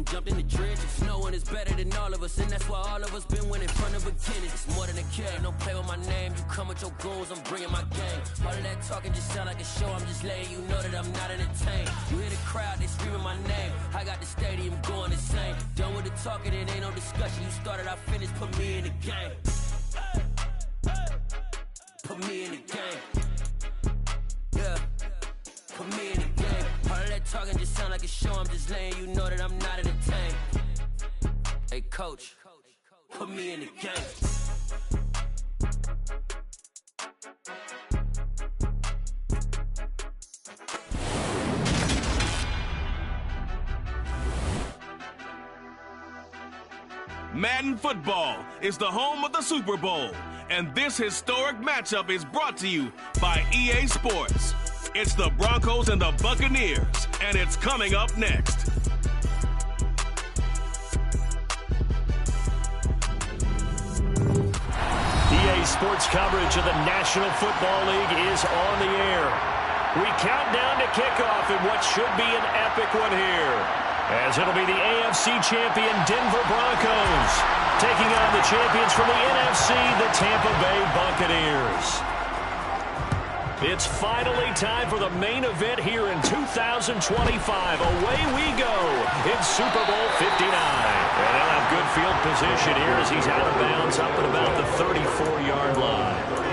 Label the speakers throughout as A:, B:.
A: and jumped in the trenches. No one is better than all of us, and that's why all of us been winning from the beginning. It's more than a kill, don't play with my name. You come with your goons, I'm bringing my game. All of that talking just sound like a show, I'm just letting you know that I'm not entertained. You hear the crowd, they screaming my name. I got the stadium going insane. Done with the talking, it ain't no discussion. You started, I finished, put me in the game. Put me in the game. Yeah, put me in the game. All of that talking just sound like a show, I'm just letting you know that I'm not entertained. Hey coach, put me in the game.
B: Madden Football is the home of the Super Bowl, and this historic matchup is brought to you by EA Sports. It's the Broncos and the Buccaneers, and it's coming up next.
C: EA Sports coverage of the National Football League is on the air. We count down to kickoff in what should be an epic one here, as it'll be the AFC champion Denver Broncos taking on the champions from the NFC, the Tampa Bay Buccaneers. It's finally time for the main event here in 2025. Away we go in Super Bowl 59. And they'll have good field position here as he's out of bounds up at about the 34-yard line.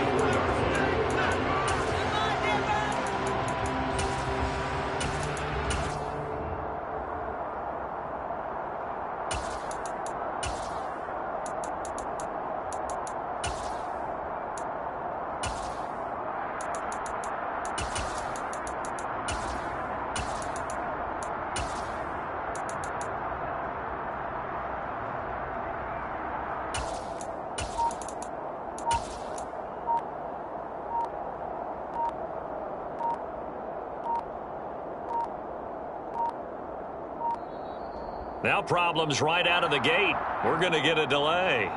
C: Now problems right out of the gate. We're going to get a delay.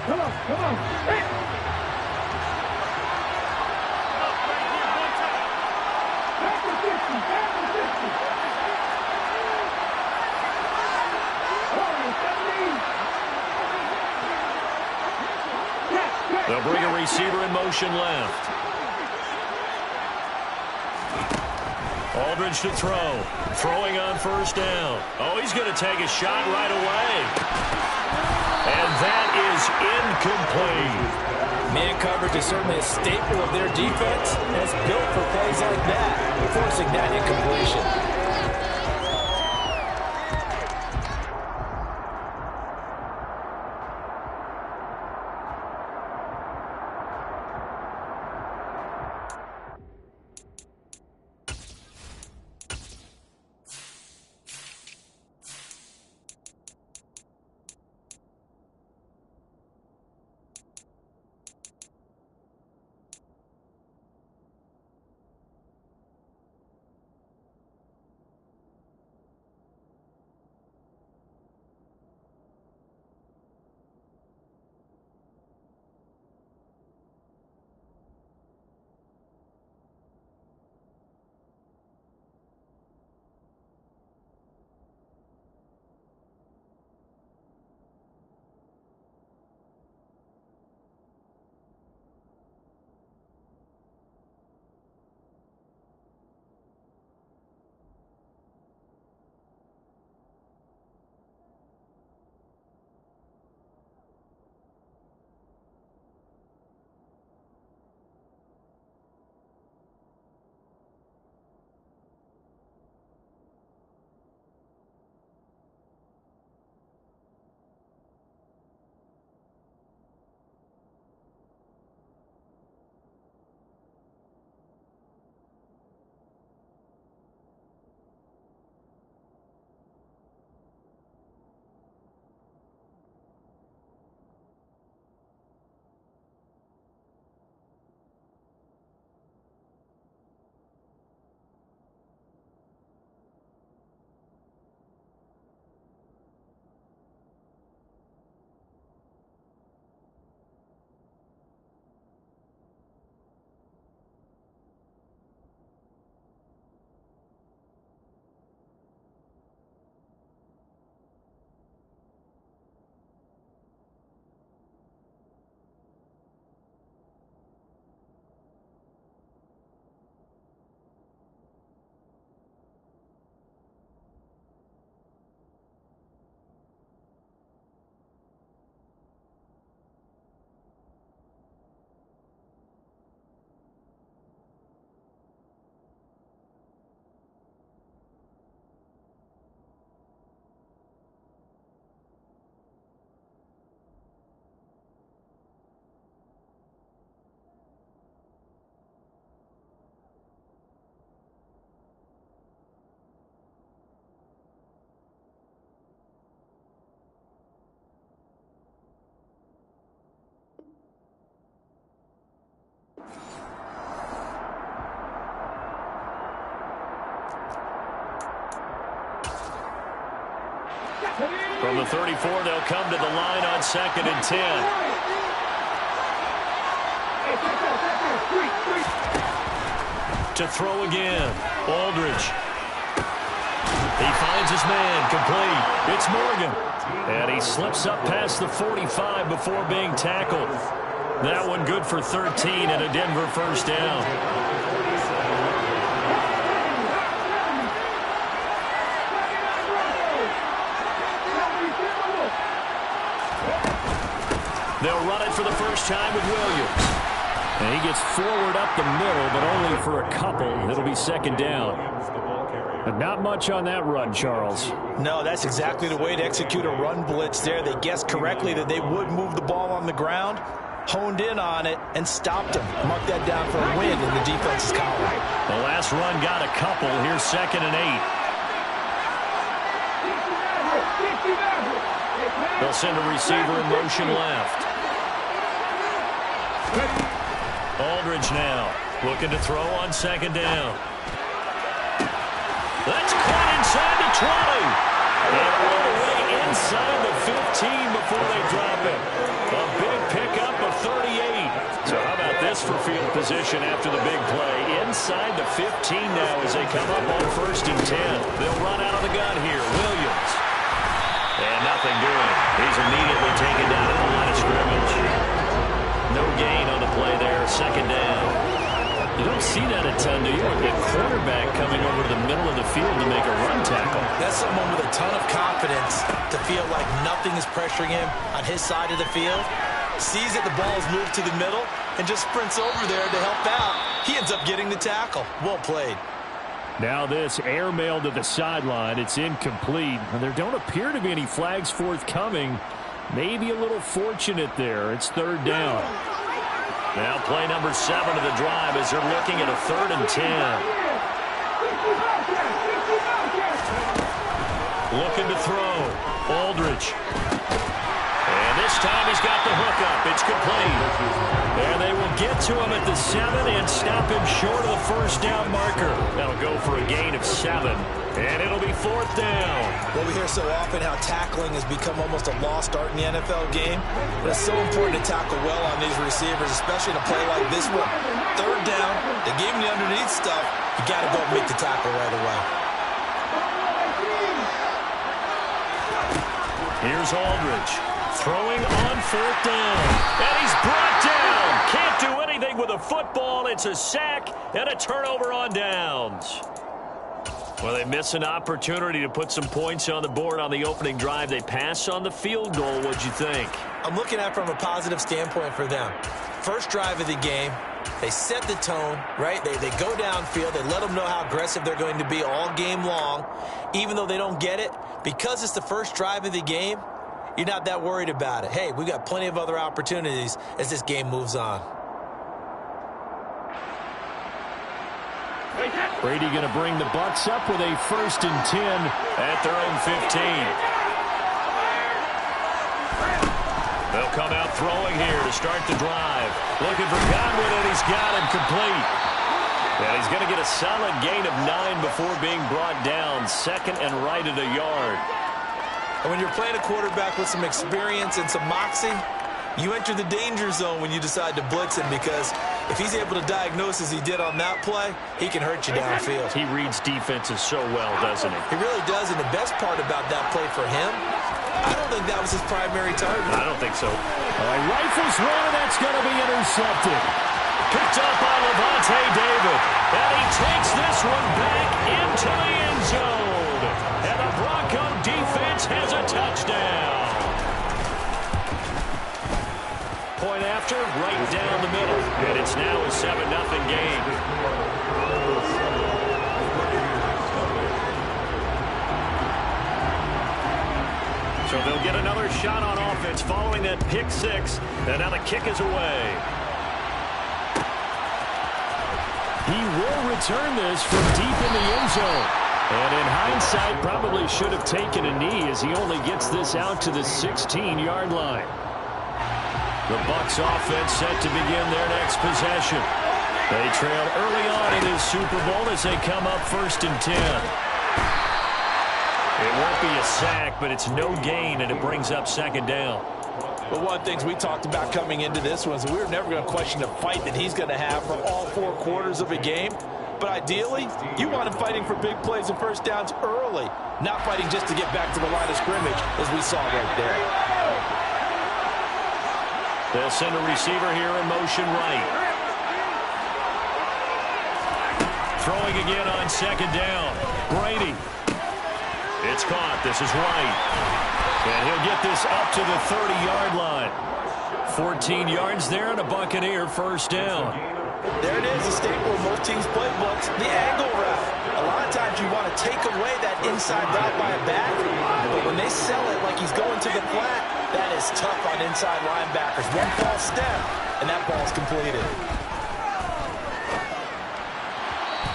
D: Come on. Hey.
C: They'll bring a receiver in motion left. Aldridge to throw. Throwing on first down. Oh, he's going to take a shot right away. And that is incomplete.
E: Man coverage is certainly a staple of their defense, and it's built for plays like that, forcing that incompletion.
C: From the 34, they'll come to the line on 2nd and 10. To throw again, Aldridge. He finds his man, complete. It's Morgan. And he slips up past the 45 before being tackled. That one good for 13 and a Denver first down. They'll run it for the first time with Williams. And he gets forward up the middle, but only for a couple. It'll be 2nd down. But not much on that run, Charles.
E: No, that's exactly the way to execute a run blitz there. They guessed correctly that they would move the ball on the ground, honed in on it, and stopped him. Mark that down for a win in the defense's column.
C: The last run got a couple. Here's 2nd and 8. They'll send a receiver in motion left. Aldridge now looking to throw on 2nd down. That's caught inside the 20. And all the way inside the 15 before they drop it. A big pickup of 38. So how about this for field position after the big play? Inside the 15 now as they come up on 1st and 10. They'll run out of the gun here. Williams. And nothing doing. He's immediately taken down at the line of scrimmage. No gain on the play there. 2nd down. You don't see that a ton, do you? A quarterback coming over to the middle of the field to make a run tackle.
E: That's someone with a ton of confidence to feel like nothing is pressuring him on his side of the field. Sees that the ball is moved to the middle and just sprints over there to help out. He ends up getting the tackle. Well played.
C: Now this airmail to the sideline. It's incomplete. And there don't appear to be any flags forthcoming. Maybe a little fortunate there. It's 3rd down. Now play number 7 of the drive as they're looking at a 3rd and 10. Looking to throw. Aldridge. And this time he's got the hookup. It's complete. And they will get to him at the 7 and stop him short of the 1st down marker. That'll go for a gain of 7. And it'll be 4th down.
E: Well, we hear so often how tackling has become almost a lost art in the NFL game. But it's so important to tackle well on these receivers, especially in a play like this one. 3rd down, they gave him the underneath stuff. You got to go make the tackle right away.
C: Here's Aldridge. Throwing on 4th down. And he's brought down. Can't do anything with a football. It's a sack and a turnover on downs. Well, they miss an opportunity to put some points on the board on the opening drive. They pass on the field goal. What'd you think?
E: I'm looking at it from a positive standpoint for them. First drive of the game, they set the tone, right? They go downfield. They let them know how aggressive they're going to be all game long. Even though they don't get it, because it's the first drive of the game, you're not that worried about it. Hey, we've got plenty of other opportunities as this game moves on.
C: Brady going to bring the Bucs up with a 1st and 10 at their own 15. They'll come out throwing here to start the drive. Looking for Godwin, and he's got him complete. And he's going to get a solid gain of 9 before being brought down. 2nd and right at a yard.
E: And when you're playing a quarterback with some experience and some moxie, you enter the danger zone when you decide to blitz him, because if he's able to diagnose as he did on that play, he can hurt you downfield.
C: He reads defenses so well, doesn't he?
E: He really does, and the best part about that play for him, I don't think that was his primary target.
C: I don't think so. Rifles one, and that's going to be intercepted. Picked up by Levante David. And he takes this one back into the end zone. And the Bronco defense has a touchdown. Point after, right down the middle. And it's now a 7-0 game. So they'll get another shot on offense following that pick 6. And now the kick is away. He will return this from deep in the end zone. And in hindsight, probably should have taken a knee as he only gets this out to the 16-yard line. The Bucs offense set to begin their next possession. They trail early on in this Super Bowl as they come up 1st and 10. It won't be a sack, but it's no gain, and it brings up second down.
E: Well, one of the things we talked about coming into this one is we were never going to question the fight that he's going to have for all 4 quarters of a game. But ideally, you want him fighting for big plays and first downs early, not fighting just to get back to the line of scrimmage, as we saw right there.
C: They'll send a receiver here in motion right. Throwing again on second down. Brady. It's caught. This is White. And he'll get this up to the 30-yard line. 14 yards there and a Buccaneer first down.
E: There it is, a staple of most teams' playbooks, the angle route. A lot of times you want to take away that inside route by a back, but when they sell it like he's going to the flat, that is tough on inside linebackers. One false step, and that ball's completed.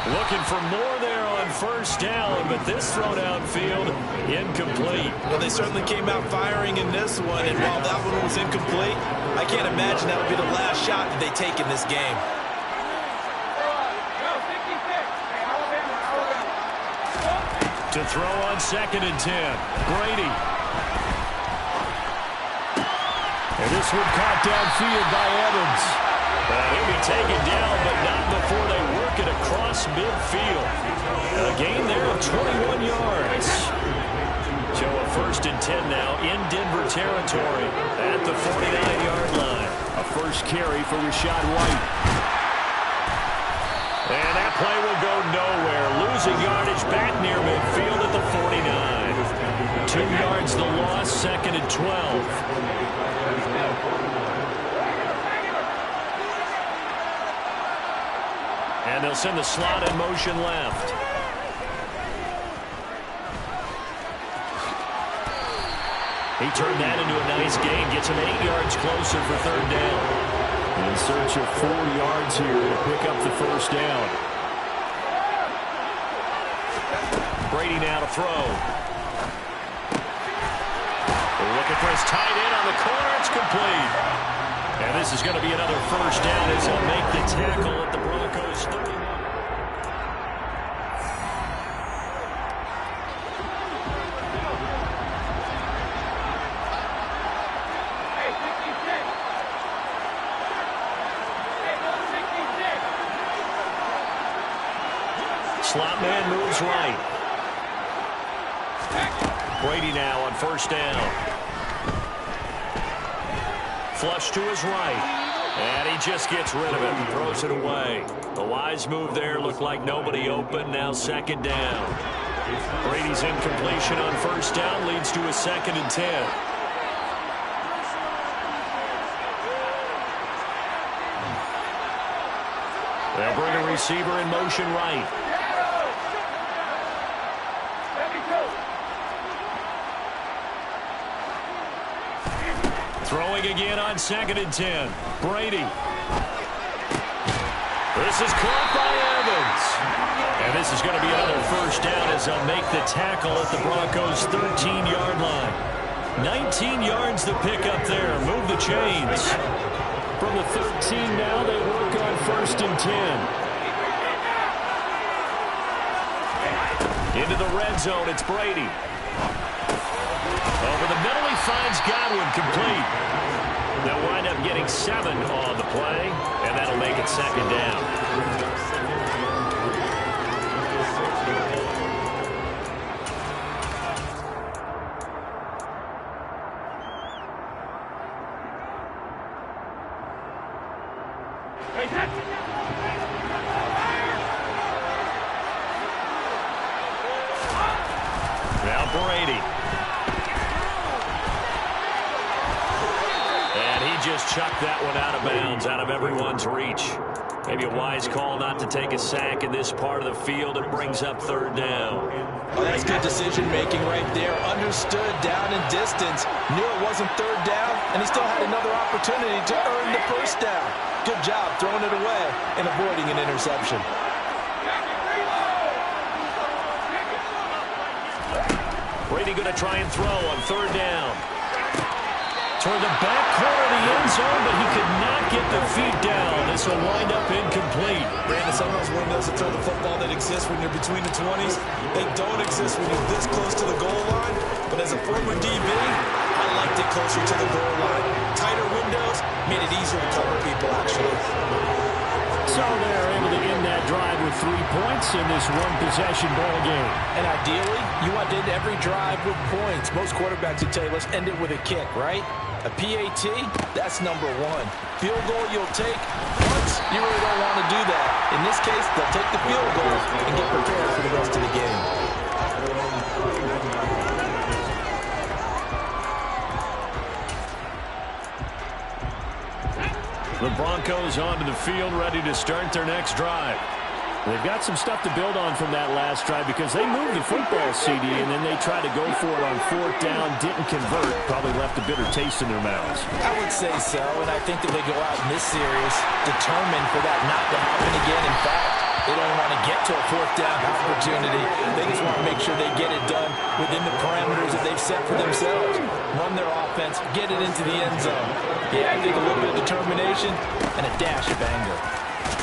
C: Looking for more there on first down, but this throw downfield, incomplete.
E: Well, they certainly came out firing in this one, and while that one was incomplete, I can't imagine that'll be the last shot that they take in this game.
C: To throw on 2nd and 10, Brady. And this one caught downfield by Evans. He'll be taken down, but not before they work it across midfield. A gain there of 21 yards. So a 1st and 10 now in Denver territory at the 49-yard line. A first carry for Rachaad White. And that play will go nowhere. Losing yardage back near midfield at the 49. 2 yards the loss, 2nd and 12. And they'll send the slot in motion left. He turned that into a nice gain. Gets him 8 yards closer for 3rd down. In search of 4 yards here to pick up the first down. Brady now to throw. They're looking for his tight end on the corner. It's complete. And this is going to be another first down as he'll make the tackle at the Broncos' 30. Slot man moves right. Brady now on first down. Flush to his right. And he just gets rid of it and throws it away. The wise move there looked like nobody open. Now 2nd down. Brady's incompletion on first down leads to a 2nd and 10. They'll bring a receiver in motion right. Throwing again on 2nd and 10. Brady. This is caught by Evans. And this is going to be another first down as they'll make the tackle at the Broncos' 13-yard line. 19 yards the pick up there. Move the chains. From the 13 now, they work on 1st and 10. Into the red zone, it's Brady. Over the middle, he finds Godwin complete. They'll wind up getting 7 on the play, and that'll make it 2nd down. Now Brady. Just chucked that one out of bounds, out of everyone's reach. Maybe a wise call not to take a sack in this part of the field. It brings up 3rd down.
E: Oh, that's good decision-making right there. Understood down and distance. Knew it wasn't 3rd down, and he still had another opportunity to earn the first down. Good job throwing it away and avoiding an interception.
C: Brady going to try and throw on 3rd down. Toward the back corner of the end zone, but he could not get the feet down. This will wind up incomplete. complete.
E: Brandon, some of those windows to throw the football that exist when you're between the 20s, they don't exist when you're this close to the goal line. But as a former DB, I liked it closer to the goal line. Tighter windows made it easier to cover people, actually.
C: So they're able to end that drive with 3 points in this one-possession ball game.
E: And ideally, you want to end every drive with points. Most quarterbacks would tell you, let's end it with a kick, right? A PAT, that's number one. Field goal you'll take. Once, you really don't want to do that. In this case, they'll take the field goal and get prepared for the rest of the game.
C: The Broncos onto the field, ready to start their next drive. They've got some stuff to build on from that last drive because they moved the football, CD, and then they tried to go for it on 4th down, didn't convert, probably left a bitter taste in their mouths.
E: I would say so, and I think that they go out in this series determined for that not to happen again. In fact, they don't want to get to a 4th down opportunity. They just want to make sure they get it done within the parameters that they've set for themselves. Run their offense, get it into the end zone. Yeah, I think a little bit of determination and a dash of anger.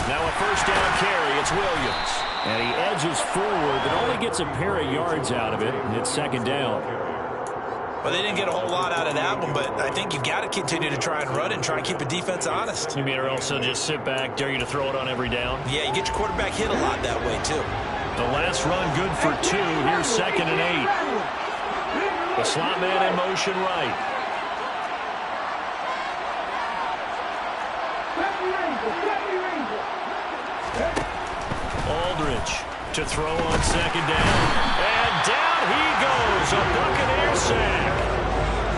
C: Now a 1st down carry, it's Williams. And he edges forward, but only gets a pair of yards out of it, and it's 2nd down.
E: Well, they didn't get a whole lot out of that one, but I think you've got to continue to try and run and try and keep the defense honest.
C: You mean or else they'll just sit back, dare you to throw it on every down?
E: Yeah, you get your quarterback hit a lot that way, too.
C: The last run good for 2. Here's 2nd and 8. The slot man in motion right. Aldridge to throw on 2nd down. And down he goes. A Buccaneer sack.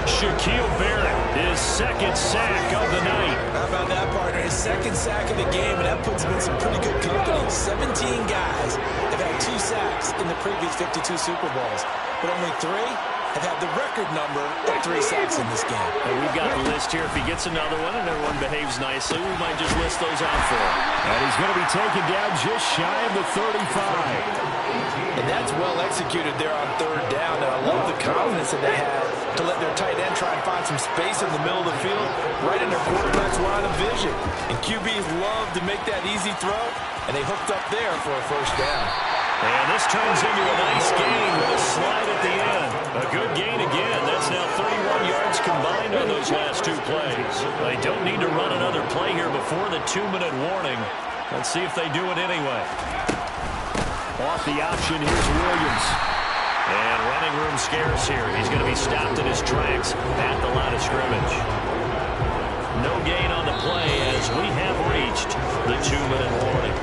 C: Shaquille Barrett, his 2nd sack of the night.
E: How about that, partner? His 2nd sack of the game, and that puts him in some pretty good company. 17 guys have had 2 sacks in the previous 52 Super Bowls, but only 3 have had the record number of 3 sacks in this game.
C: And we've got a list here. If he gets another one and everyone behaves nicely, we might just list those out for him. And he's going to be taken down just shy of the 35.
E: And that's well executed there on 3rd down. And I love the confidence that they had to let their tight end try and find some space in the middle of the field, right in their quarterback's line of vision. And QBs love to make that easy throw, and they hooked up there for a 1st down.
C: And this turns into a nice gain with a slide at the end. A good gain again. That's now 31 yards combined on those last 2 plays. They don't need to run another play here before the 2-minute warning. Let's see if they do it anyway. Off the option, here's Williams. And running room scarce here. He's going to be stopped in his tracks at the line of scrimmage. No gain on the play as we have reached the 2-minute warning.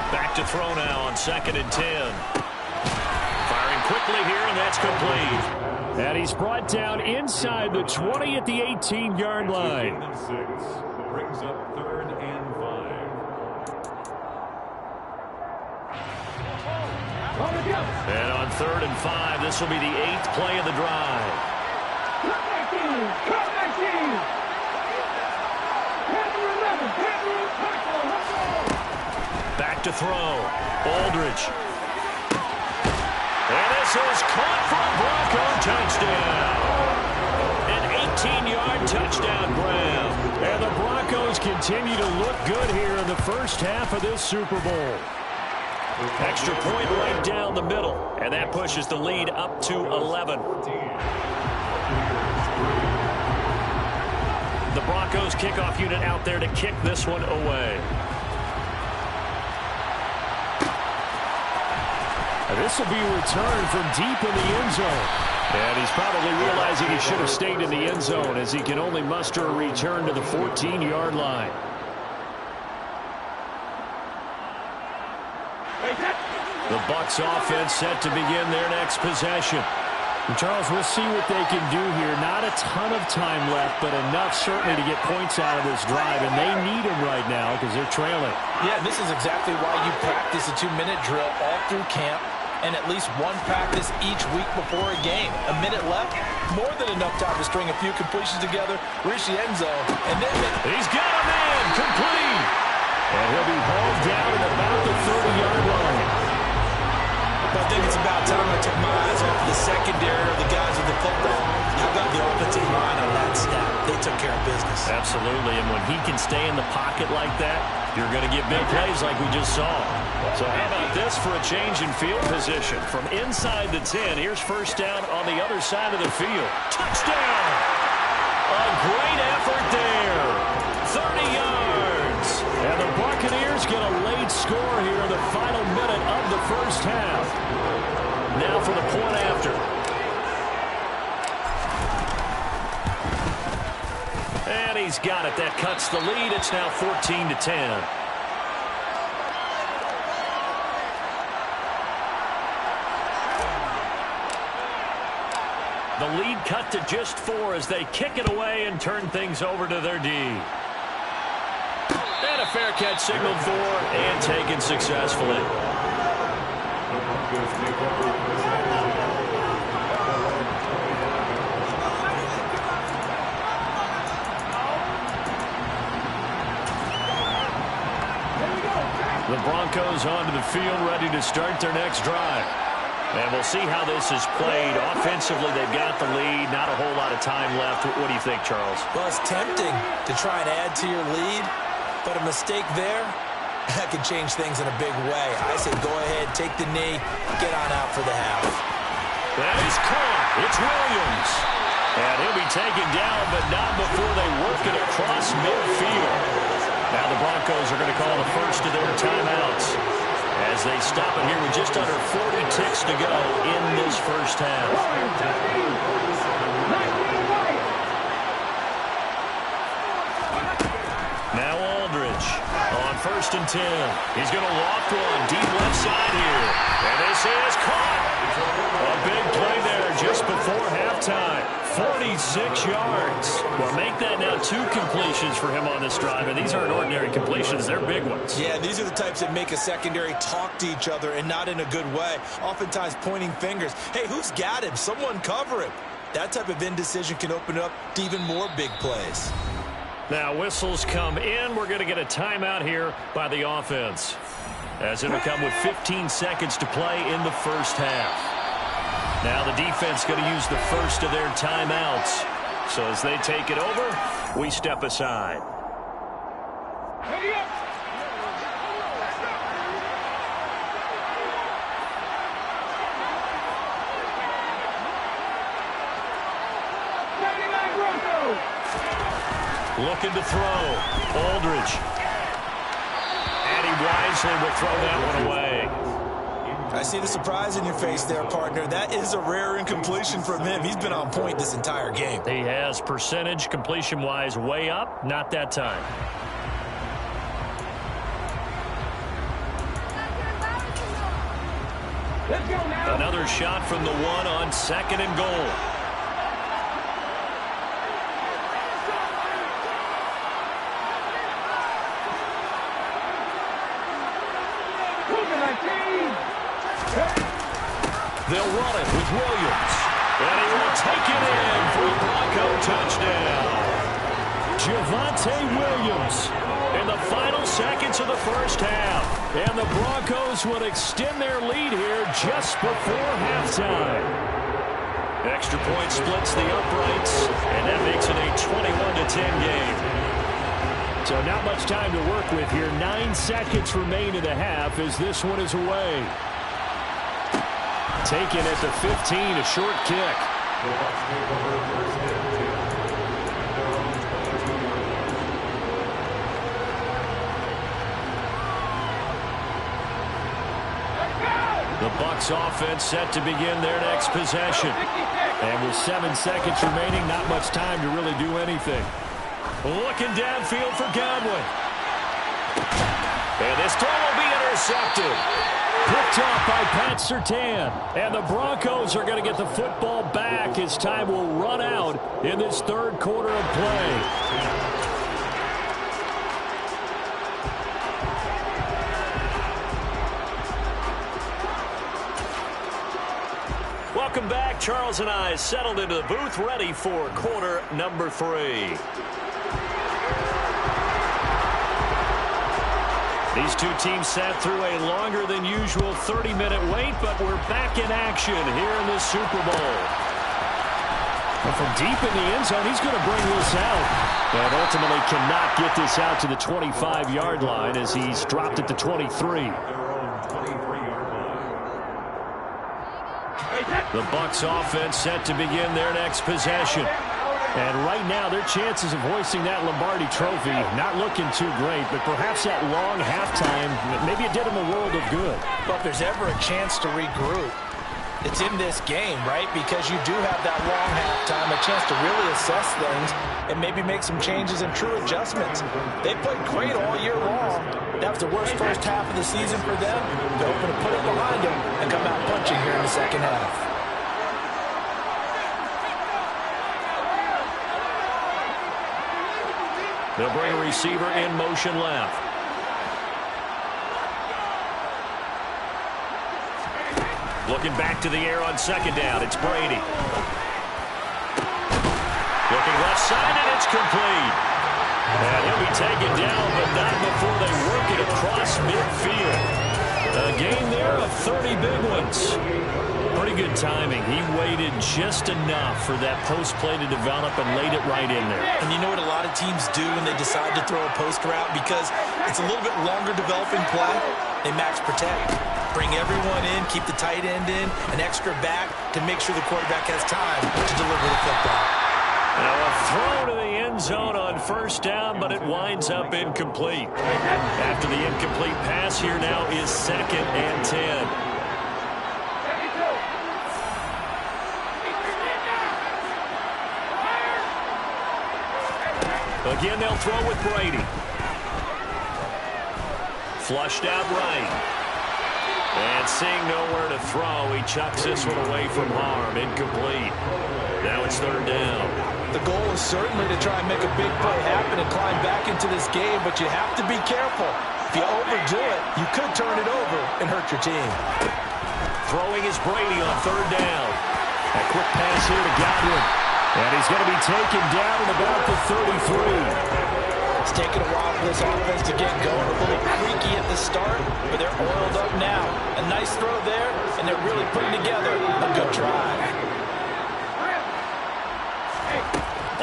C: Back to throw now on 2nd and 10. Firing quickly here, and that's complete. And he's brought down inside the 20 at the 18-yard line.
D: Brings up 3rd and 5.
C: And on 3rd and 5, this will be the 8th play of the drive. Back to throw. Aldridge. And this is caught for a Bronco touchdown. An 18-yard touchdown grab. And the Broncos continue to look good here in the first half of this Super Bowl. Extra point right down the middle. And that pushes the lead up to 11. The Broncos kickoff unit out there to kick this one away. This will be a return from deep in the end zone. And he's probably realizing he should have stayed in the end zone as he can only muster a return to the 14-yard line. The Bucs offense set to begin their next possession. And Charles, we'll see what they can do here. Not a ton of time left, but enough certainly to get points out of this drive, and they need them right now because they're trailing.
E: Yeah, this is exactly why you practice a 2-minute drill all through camp and at least one practice each week before a game. A minute left, more than enough time to string a few completions together, reach the end zone, and then...
C: He's got a man, complete! And he'll be hauled down at about the 30-yard line.
E: time I took my eyes off the secondary or the guys with the football, how about the offensive line on that snap? They took care of business.
C: Absolutely, and when he can stay in the pocket like that, you're going to get big plays like we just saw. So how about this for a change in field position? From inside the 10, here's first down on the other side of the field. Touchdown! A great effort there. 30 yards. And the Buccaneers get a late score here in the final minute of the first half. Now for the point after. And he's got it. That cuts the lead. It's now 14-10. The lead cut to just 4 as they kick it away and turn things over to their D. And a fair catch signaled for and taken successfully. The Broncos onto the field, ready to start their next drive. And we'll see how this is played. Offensively, they've got the lead. Not a whole lot of time left. What do you think, Charles?
E: Well, it's tempting to try and add to your lead, but a mistake there, that could change things in a big way. I say go ahead, take the knee, get on out for the half.
C: That is caught. It's Williams. And he'll be taken down, but not before they work it across midfield. Now the Broncos are going to call the first of their timeouts as they stop it here with just under 40 ticks to go in this first half. Now Aldridge on 1st and 10. He's going to loft one deep left side here. And this is caught. A big play there just before halftime. 46 yards. Well, make that now 2 completions for him on this drive. And these aren't ordinary completions. They're big ones.
E: Yeah, these are the types that make a secondary talk to each other and not in a good way. Oftentimes pointing fingers. Hey, who's got him? Someone cover him. That type of indecision can open up to even more big plays.
C: Now whistles come in. We're going to get a timeout here by the offense, as it'll come with 15 seconds to play in the first half. Now the defense going to use the first of their timeouts. So as they take it over, we step aside. Looking to throw. Aldridge. And he wisely will throw that one away.
E: I see the surprise in your face there, partner. That is a rare incompletion from him. He's been on point this entire game.
C: He has percentage completion-wise way up. Not that time.
D: Let's go now.
C: Another shot from the 1 on 2nd and goal. They'll run it with Williams. And he will take it in for a Bronco touchdown. Javonte Williams in the final seconds of the first half. And the Broncos would extend their lead here just before halftime. Extra point splits the uprights, and that makes it a 21-10 game. So not much time to work with here. 9 seconds remain in the half as this one is away. Taken at the 15, a short kick. The Bucs offense set to begin their next possession. And with 7 seconds remaining, not much time to really do anything. Looking downfield for Godwin. And this throw will be intercepted. Picked off by Pat Surtain. And the Broncos are going to get the football back as time will run out in this third quarter of play. Welcome back. Charles and I settled into the booth, ready for quarter number 3. These two teams sat through a longer than usual 30-minute wait, but we're back in action here in the Super Bowl. And from deep in the end zone, he's going to bring this out. And ultimately cannot get this out to the 25-yard line as he's dropped at the 23. The Bucs offense set to begin their next possession. And right now, their chances of hoisting that Lombardi trophy not looking too great, but perhaps that long halftime, maybe it did them a world of good.
E: But if there's ever a chance to regroup, it's in this game, right? Because you do have that long halftime, a chance to really assess things and maybe make some changes and true adjustments. They played great all year long. That was the worst first half of the season for them. They're hoping to put it behind them and come out punching here in the second half.
C: They'll bring a receiver in motion left. Looking back to the air on second down. It's Brady. Looking left side, and it's complete. And he'll be taken down, but not before they work it across midfield. A gain there of 30 big ones. Pretty good timing. He waited just enough for that post play to develop and laid it right in there.
E: And you know what a lot of teams do when they decide to throw a post route? Because it's a little bit longer developing play. They max protect. Bring everyone in, keep the tight end in, an extra back to make sure the quarterback has time to deliver the football.
C: Now a throw to the end zone on first down, but it winds up incomplete. After the incomplete pass, here now is 2nd and 10. Again, they'll throw with Brady. Flushed out right. And seeing nowhere to throw, he chucks this one away from harm. Incomplete. Now it's 3rd down.
E: The goal is certainly to try and make a big play happen and climb back into this game, but you have to be careful. If you overdo it, you could turn it over and hurt your team.
C: Throwing is Brady on 3rd down. A quick pass here to Godwin. And he's going to be taken down at about the 33.
E: It's taken a while for this offense to get going. A little creaky at the start, but they're oiled up now. A nice throw there, and they're really putting together a good drive.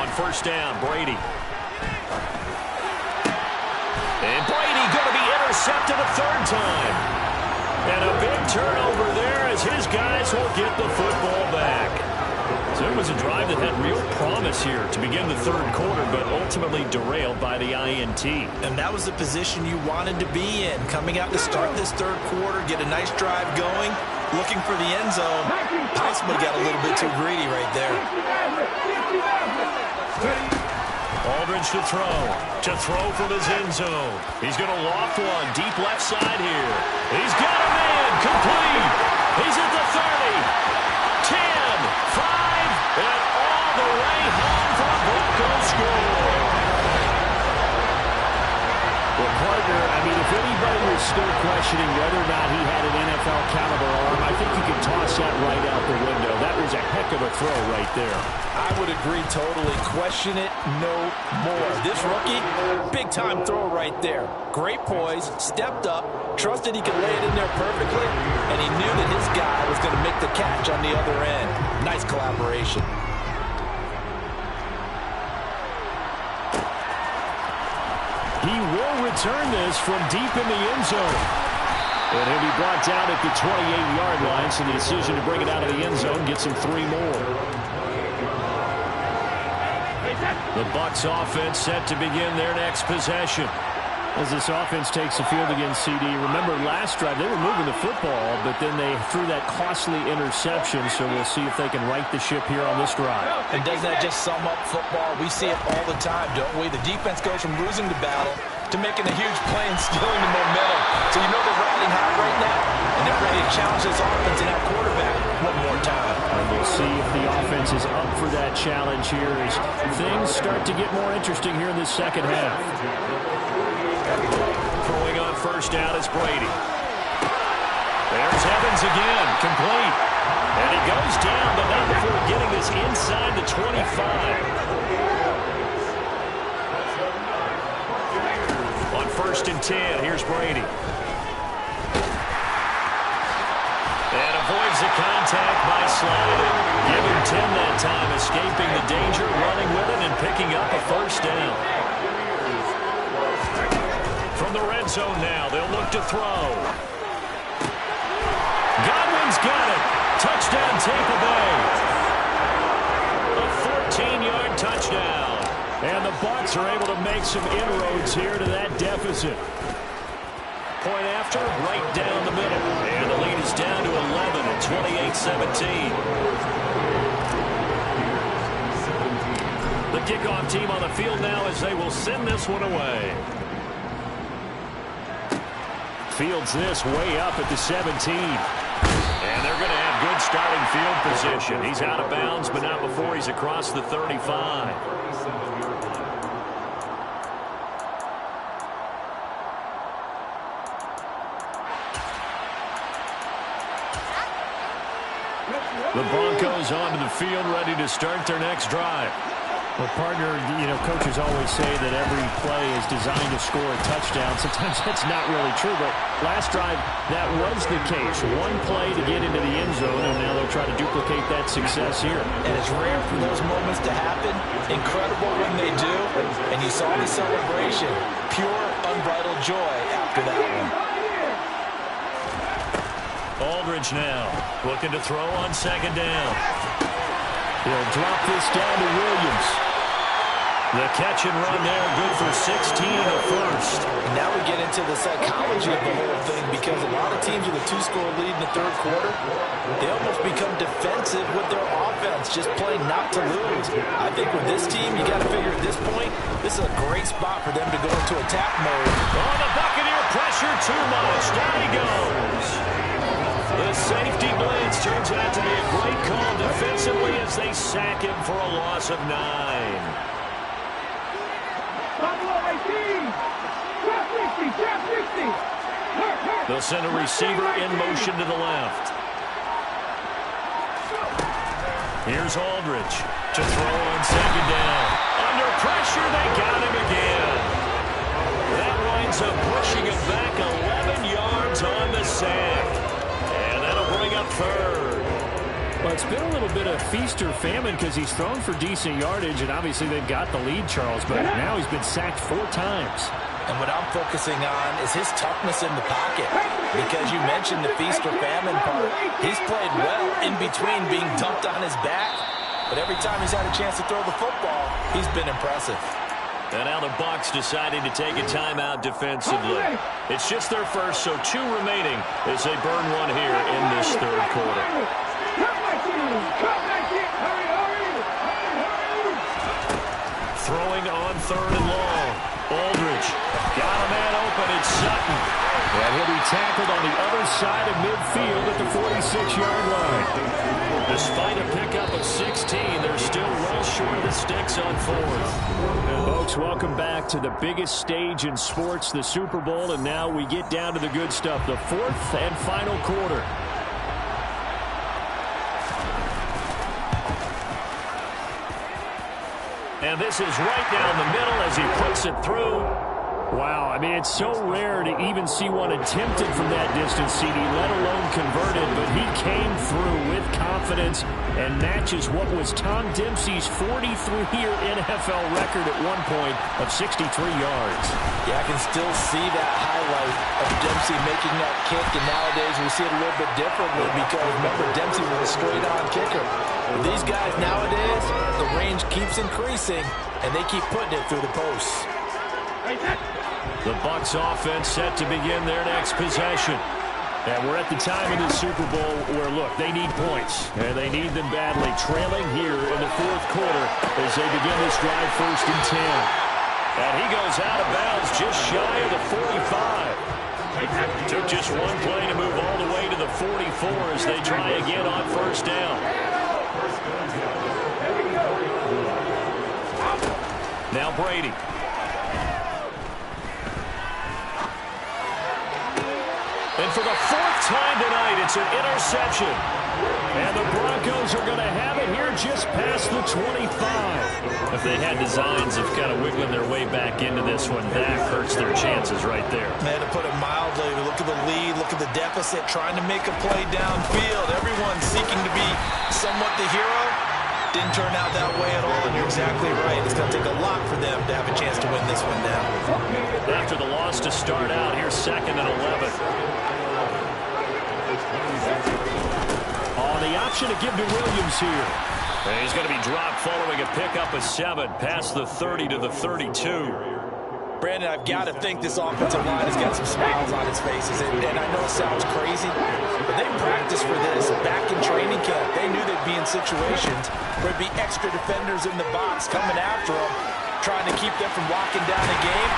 C: On first down, Brady. And Brady going to be intercepted a 3rd time. And a big turnover there as his guys will get the football back. So it was a drive that had real promise here to begin the 3rd quarter, but ultimately derailed by the INT.
E: And that was the position you wanted to be in. Coming out to start this 3rd quarter, get a nice drive going, looking for the end zone. Possibly got a little bit too greedy right there.
C: Aldridge to throw from his end zone. He's going to loft one, deep left side here. He's got a man, complete. He's at the 30, 10, 5, and all the way home for a Broncos score. Well, partner, I mean, if anybody was still questioning whether or not he had an NFL caliber arm, I think you can toss that right out the window. That was a heck of a throw right there.
E: I would agree totally. Question it no more. This rookie, big-time throw right there. Great poise, stepped up, trusted he could lay it in there perfectly, and he knew that his guy was going to make the catch on the other end. Nice collaboration.
C: He will return this from deep in the end zone. And he'll be brought down at the 28-yard line, so the decision to bring it out of the end zone gets him 3 more. The Bucs offense set to begin their next possession. As this offense takes the field against CD, remember last drive they were moving the football, but then they threw that costly interception, so we'll see if they can right the ship here on this drive.
E: And doesn't that just sum up football? We see it all the time, don't we? The defense goes from losing the battle to making a huge play and stealing the momentum. So you know they're riding high right now, and they're ready to challenge this offense and that quarterback one more time.
C: And we'll see if the offense is up for that challenge here as things start to get more interesting here in this second half. Throwing on first down is Brady. There's Evans again, complete. And he goes down, but not before getting this inside the 25. On first 1st and 10. Here's Brady. And avoids the contact by sliding. Give him 10 that time, escaping the danger, running with it, and picking up a 1st down. From the red zone now, they'll look to throw. Godwin's got it. Touchdown, Tampa Bay. A 14-yard touchdown. And the Bucs are able to make some inroads here to that deficit. Point after, right down the middle. And the lead is down to 11 at 28-17. The kickoff team on the field now as they will send this one away. Fields this way up at the 17. And they're going to have good starting field position. He's out of bounds, but not before he's across the 35. The Broncos onto the field, ready to start their next drive.
F: Well, partner, coaches always say that every play is designed to score a touchdown. Sometimes that's not really true, but last drive, that was the case. One play to get into the end zone, and now they'll try to duplicate that success here.
E: And it's rare for those moments to happen. Incredible when they do. And you saw the celebration. Pure, unbridled joy after that one.
C: Aldridge now looking to throw on 2nd down.
F: He'll drop this down to Williams.
C: The catch and run there, good for 16, a 1st.
E: And now we get into the psychology of the whole thing, because a lot of teams with a 2-score lead in the 3rd quarter, they almost become defensive with their offense, just playing not to lose. I think with this team, you got to figure at this point, this is a great spot for them to go into attack mode.
C: Oh, the Buccaneer pressure too much. Down he goes. The safety blitz turns out to be a great call defensively as they sack him for a loss of 9. They'll send a receiver in motion to the left. Here's Aldridge to throw on 2nd down. Under pressure, they got him again. That winds up pushing him back 11 yards on the sack. Bring up 3rd.
F: Well, it's been a little bit of feast or famine because he's thrown for decent yardage, and obviously they've got the lead, Charles, but now he's been sacked 4 times.
E: And what I'm focusing on is his toughness in the pocket, because you mentioned the feast or famine part. He's played well in between being dumped on his back, but every time he's had a chance to throw the football, he's been impressive.
C: And now the Bucs deciding to take a timeout defensively. It's just their first, so 2 remaining as they burn one here in this 3rd quarter. Throwing on 3rd and long. Aldridge got a man open. It's Sutton.
F: And he'll be tackled on the other side of midfield at the 46-yard line.
C: Despite a pickup of 16, they're still well short of the sticks on 4th.
F: And folks, welcome back to the biggest stage in sports, the Super Bowl, and now we get down to the good stuff, the 4th and final quarter.
C: And this is right down the middle as he puts it through.
F: Wow, I mean, it's so rare to even see one attempted from that distance, CD, let alone converted, but he came through with confidence and matches what was Tom Dempsey's 43-year NFL record at one point of 63 yards.
E: Yeah, I can still see that highlight of Dempsey making that kick, and nowadays we see it a little bit differently because, remember, Dempsey was a straight-on kicker. But these guys nowadays, the range keeps increasing, and they keep putting it through the posts.
C: The Bucs offense set to begin their next possession.
F: And we're at the time in the Super Bowl where, look, they need points. And they need them badly. Trailing here in the 4th quarter as they begin this drive 1st and 10.
C: And he goes out of bounds just shy of the 45. Took just one play to move all the way to the 44 as they try again on 1st down. Now Brady. And for the 4th time tonight, it's an interception.
F: And the Broncos are going to have it here just past the 25.
C: If they had designs of kind of wiggling their way back into this one, that hurts their chances right there.
E: Man, to put it mildly, look at the lead, look at the deficit, trying to make a play downfield. Everyone seeking to be somewhat the hero. Didn't turn out that way at all, and you're exactly right. It's going to take a lot for them to have a chance to win this one now.
C: After the loss to start out, here's 2nd and 11.
F: Oh, the option to give to Williams here.
C: And he's going to be dropped following a pickup of 7 past the 30 to the 32.
E: Brandon, I've got to think this offensive line has got some smiles on its faces. And I know it sounds crazy, but they practiced for this back in training camp. They knew they'd be in situations where there'd be extra defenders in the box coming after them, trying to keep them from locking down a game.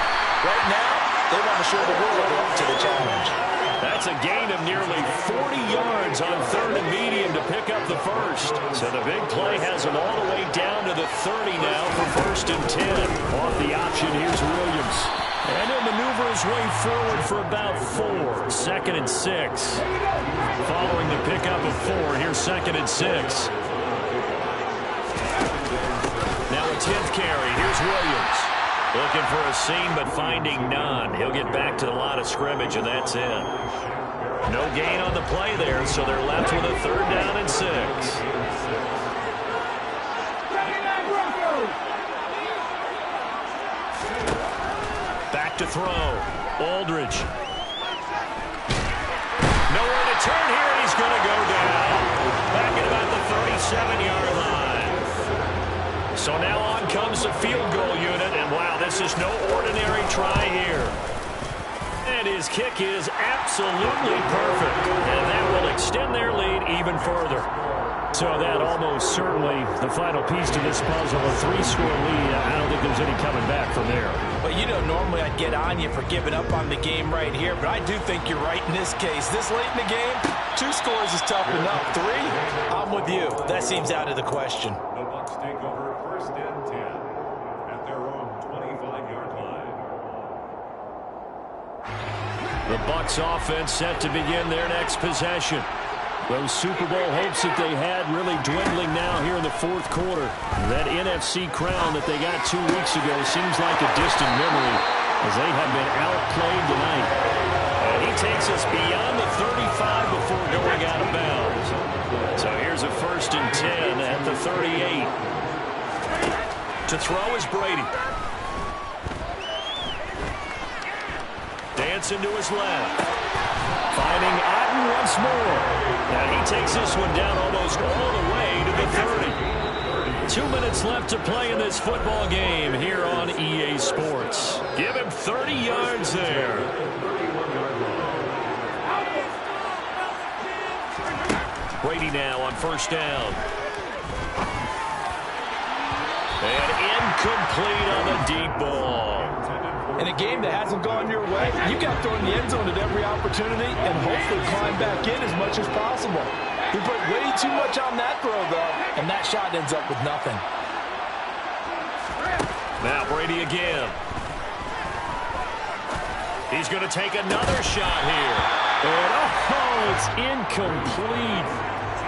E: Right now, they want to show the world they're up to the challenge.
C: That's a gain of nearly 40 yards on 3rd and medium to pick up the first. So the big play has them all the way down to the 30 now for 1st and 10.
F: Off the option, here's Williams. And he'll maneuver his way forward for about 4.
C: 2nd and 6. Following the pickup of 4, here's 2nd and 6. Now a 10th carry. Here's Williams. Looking for a seam, but finding none. He'll get back to the line of scrimmage, and that's it. No gain on the play there, so they're left with a 3rd down and 6. Back to throw. Aldridge. Nowhere to turn here, and he's going to go down. Back at about the 37-yard line. So now on comes the field goal unit, and wow, this is no ordinary try here. And his kick is absolutely perfect, and that will extend their lead even further.
F: So that almost certainly the final piece to this puzzle, a 3-score lead. I don't think there's any coming back from there.
E: But you know, normally I'd get on you for giving up on the game right here, but I do think you're right in this case. This late in the game, 2 scores is tough enough. 3, I'm with you. That seems out of the question.
D: The Bucs take over 1st and 10 at their own 25-yard line.
F: The Bucs offense set to begin their next possession. Those Super Bowl hopes that they had really dwindling now here in the 4th quarter. That NFC crown that they got 2 weeks ago seems like a distant memory as they have been outplayed tonight.
C: And he takes us beyond the 35 before going out of bounds. So here's a 1st and 10 at the 38. To throw is Brady. Dancing to his left.
F: Finding Otten once more.
C: And he takes this one down almost all the way to the 30.
F: 2 minutes left to play in this football game here on EA Sports.
C: Give him 30 yards there. Brady now on 1st down. And incomplete on the deep ball.
E: In a game that hasn't gone your way, you got thrown in the end zone at every opportunity and hopefully climb back in as much as possible. He put way too much on that throw, though, and that shot ends up with nothing.
C: Now Brady again. He's going to take another shot here.
F: And it's incomplete.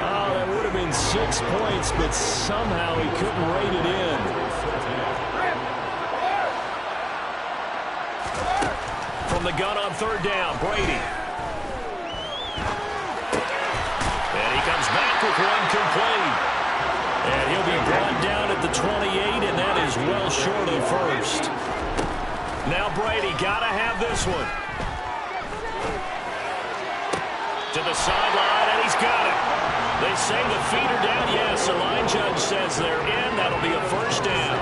F: Oh, that would have been 6 points, but somehow he couldn't rate it in.
C: From the gun on 3rd down, Brady. And he comes back with one complete. And he'll be brought down at the 28, and that is well short of 1st. Now Brady, got to have this one. To the sideline, and he's got it. They say the feet are down. Yes, the line judge says they're in. That'll be a 1st down.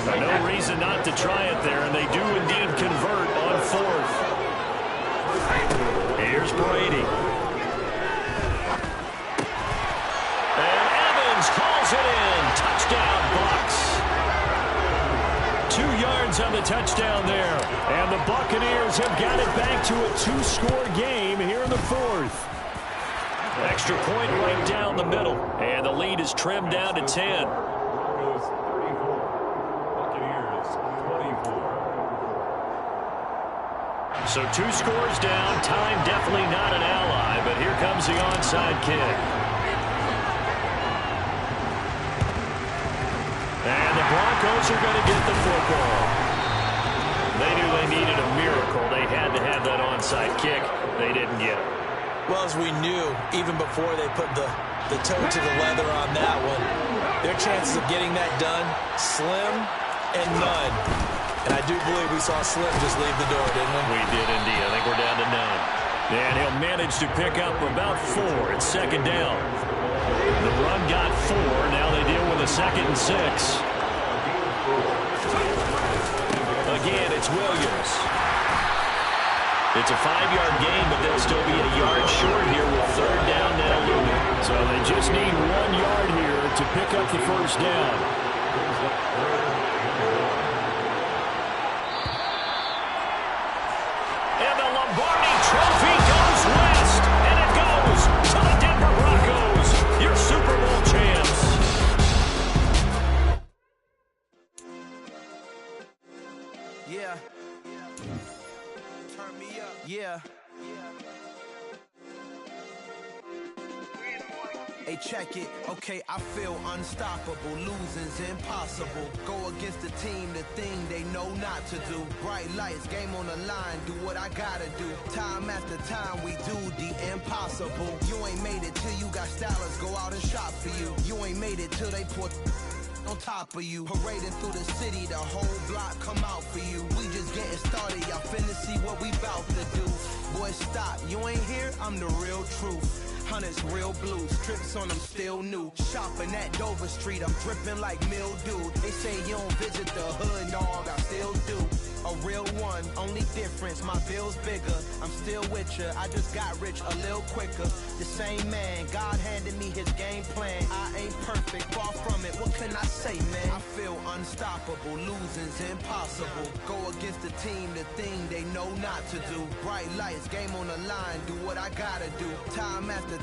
C: No reason not to try it there, and they do indeed convert on 4th. Here's Brady. And Evans calls it in. Touchdown, Bucs.
F: 2 yards on the touchdown there. And the Buccaneers have got it back to a 2-score game here in the 4th.
C: Extra point right down the middle. And the lead is trimmed down to 10. So 2 scores down. Time definitely not an ally, but here comes the onside kick. And the Broncos are going to get the football. They knew they needed a miracle. They had to have that onside kick. They didn't get it.
E: Well, as we knew, even before they put the toe to the leather on that one, their chances of getting that done, slim and none. And I do believe we saw Slim just leave the door, didn't we?
C: We did indeed. I think we're down to none. And he'll manage to pick up about 4 at second down. The run got 4. Now they deal with a 2nd and 6. Again, it's Williams. It's a 5-yard gain, but they'll still be a yard short here with 3rd down now looming.
F: So they just need 1 yard here to pick up the first down.
C: And the Lombardi Trophy goes west, and it goes to the Denver Broncos, your Super Bowl champs.
A: Yeah. Turn me up. Yeah. Hey, check it. Okay, I feel unstoppable. Losing's impossible. Go against the team, the thing they know not to do. Bright lights, game on the line. Do what I gotta do. Time after time, we do the impossible. You ain't made it till you got stylists go out and shop for you. You ain't made it till they put on top of you. Parading through the city, the whole block come out for you. We just getting started, y'all finna see what we bout to do. Boy, stop, you ain't here, I'm the real truth. Hunters, real blue, strips on them still new. Shopping at Dover Street, I'm dripping like mildew. They say you don't visit the hood, dog, I still do. A real one, only difference, my bill's bigger. I'm still with ya, I just got rich a little quicker. The same man, God handed me his game plan. I ain't perfect, far from it, what can I say, man? I feel unstoppable, losing's impossible. Go against the team, the thing they know not to do. Bright lights, game on the line, do what I gotta do. Time after time.